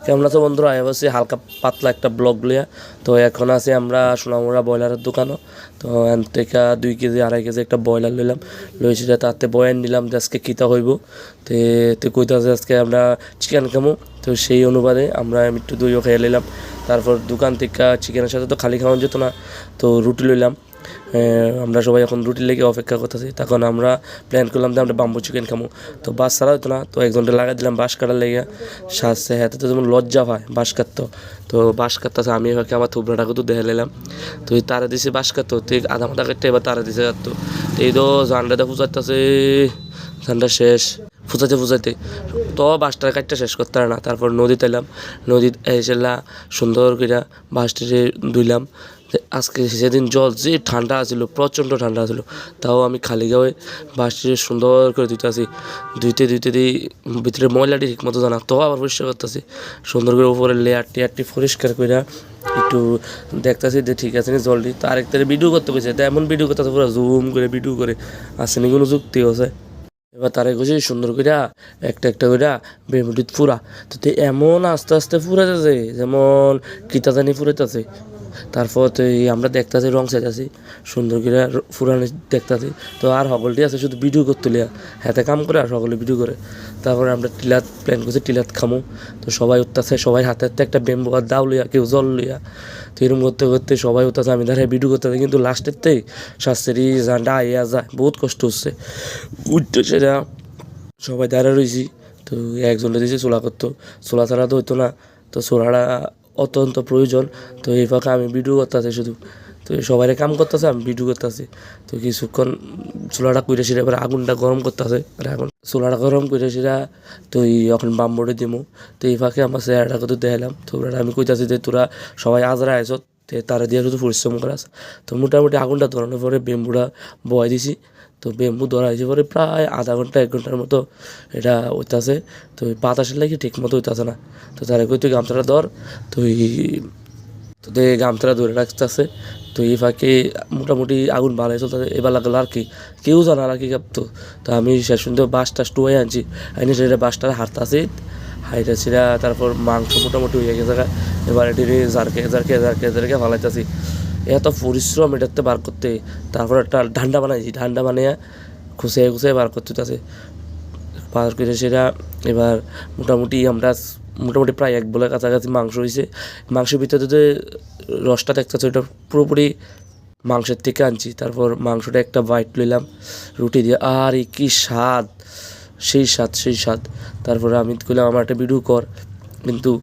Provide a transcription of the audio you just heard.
কেমন আছো বন্ধুরা? আমি বলছি হালকা পাতলা একটা ব্লগ লিয়া। তো এখন আছি আমরা সোনামুড়া ব্রয়লারের দোকানও। তো এন থেকে 2 কেজি 2.5 কেজি একটা ব্রয়লার লইলাম, লইছি তাতে বয়ান নিলাম যে আজকে কীটা হইব। তে তো কইতাছে আজকে আমরা চিকেন খামো। তো সেই অনুবাদে আমরা একটু দইও খেয়ে নিলাম। তারপর দোকান থেকে চিকেনের সাথে তো খালি খাওয়া যেত না, তো রুটি লইলাম। আমরা সবাই এখন রুটির লেগে অপেক্ষা করতেছি। তখন আমরা প্ল্যান করলাম যে আমরা বাম্বু চিকেন খামো। তো বাস ছাড়া হতো না, তো একজনটা লাগাই দিলাম বাঁশ কাটার লেগে। সাজছে হাতে তো যেমন লজ্জা হয় বাঁশ কাটতো, তো বাঁশ কাটতেছে। আমি এভাবে আমার থুবড়াটাকে তো দেখে নিলাম। তো এই তারা দিছে বাঁশ কাটতো, তো আধা মাথা কাটতে এবার তারা দিছে কাটতো। তো এই তো জানটাতে ফুচাইতেছে, ধানটা শেষ ফুচাইতে ফুচাইতে তো বাঁশটা কাটটা শেষ করতে পারে না। তারপর নদীতে এলাম, নদীতে এসেলা সুন্দর করে বাঁশটিতে ধুইলাম। আজকে সেদিন জল যে ঠান্ডা ছিল, প্রচণ্ড ঠান্ডা ছিল, তাও আমি খালি গায়ে বাঁশটি সুন্দর করে ধুইতেছি। ধুইতে ধুইতে দিই ভিতরে ময়লাটি ঠিক মতো জানা, তো আবার পরিষ্কার করতেছি সুন্দর করে। উপরে লেয়ারটি পরিষ্কার করে একটু দেখতেছি যে ঠিক আছে নি জলটি। তো আরেকটা ভিডিও করতে গেছে, তো এমন ভিডিও করতেছে পুরো জুম করে ভিডিও করে, আসেনি কোনো যুক্তি আছে। এবার তারে কইছি সুন্দর কইরা একটা একটা কইরা বেমুটিত ফুরা। তো এমন আস্তে আস্তে ফুরাইতেছে যেমন কিতা জানি ফুরাইতেছে। তারপর তো এই আমরা দেখতেছি রং চাইতেছি সুন্দর করে ফুরানো দেখতেছি। তো আর সকলটি আছে শুধু ভিডিও করতে লিয়া, হাতে কাম করে আর সকলে ভিডিও করে। তারপরে আমরা টিলাত প্ল্যান করছি টিলাত খামো। তো সবাই উঠতেছে, সবাই হাতে হাতে একটা বেম্বু আর দাও লইয়া, কেউ জল লইয়া। তো এরকম করতে করতে সবাই উঠতেছে, আমি দাঁড়ায় ভিডিও করতেছি। কিন্তু লাস্টেরতেই শাস্ত্রী জানটা আইয়া যায়, বহুত কষ্ট হচ্ছে উঠতে। সেটা সবাই দাঁড়া রয়েছি। তো একজনে দিয়েছে চোলা করতো, চোলা ছাড়া তো হইতো না, তো চোলাটা অত্যন্ত প্রয়োজন। তো এই ফাঁকে আমি ভিডিও করতেছি শুধু, তো সবাই কাম করতেছে, আমি ভিডিও করতেছি। তো কিছুক্ষণ চুলাটা কইরে সেটা এবার আগুনটা গরম করতেছে, এখন চুলাটা গরম করে সেটা তো এখন বাম্বরে দিমু। তো এই ফাঁকে আমার চেহারাটা কত দেখালাম। তো আমি কইতাছি যে তোরা সবাই আজরা আইস, তারা দিয়ে শুধু পরিশ্রম করাস। তো মোটামুটি আগুনটা ধরানোর পরে বেম্বুটা বয় দিছি। তো বেম্বু ধরা হয়েছে পরে প্রায় আধা ঘন্টা 1 ঘন্টার মতো এটা হইতাছে। তো বাতাসের লাগে ঠিক মতো হইতাছে না। তো তারা কই তুই গামছাটা ধর, তুই তোদের গামছাটা ধরে রাখতেছে। তো এই ফাঁকে মোটামুটি আগুন ভালোই চলতেছে। এবার লাগলো আর কি কেউ জানা আর কি কাঁপতো। তো আমি শেষ সুন্দর বাঁশ টাস টুয়ে আনছি, আইনি সেটা বাঁশটা হারতাছি হাইটা ছিঁড়া। তারপর মাংস মোটামুটি হয়ে গেছে। এবার এটি জারকে জারকে জারকে জারকে ফালাইতেছি। এত পরিশ্রম এটাতে বার করতে। তারপর একটা ঠান্ডা বানাইছি, ঠান্ডা বানিয়ে খুঁচিয়ে খুঁচিয়ে বার করতে আছে বার করে সেটা। এবার মোটামুটি প্রায় 1 বলের কাছাকাছি মাংস হয়েছে। মাংসের ভিতরে যে রসটা দেখতেছে ওইটা পুরোপুরি মাংসের থেকে আনছি। তারপর মাংসটা একটা বাইট লইলাম রুটি দিয়ে, আর কি স্বাদ, সেই স্বাদ। তারপরে আমি কইলাম আমার একটা ভিডিও কর, কিন্তু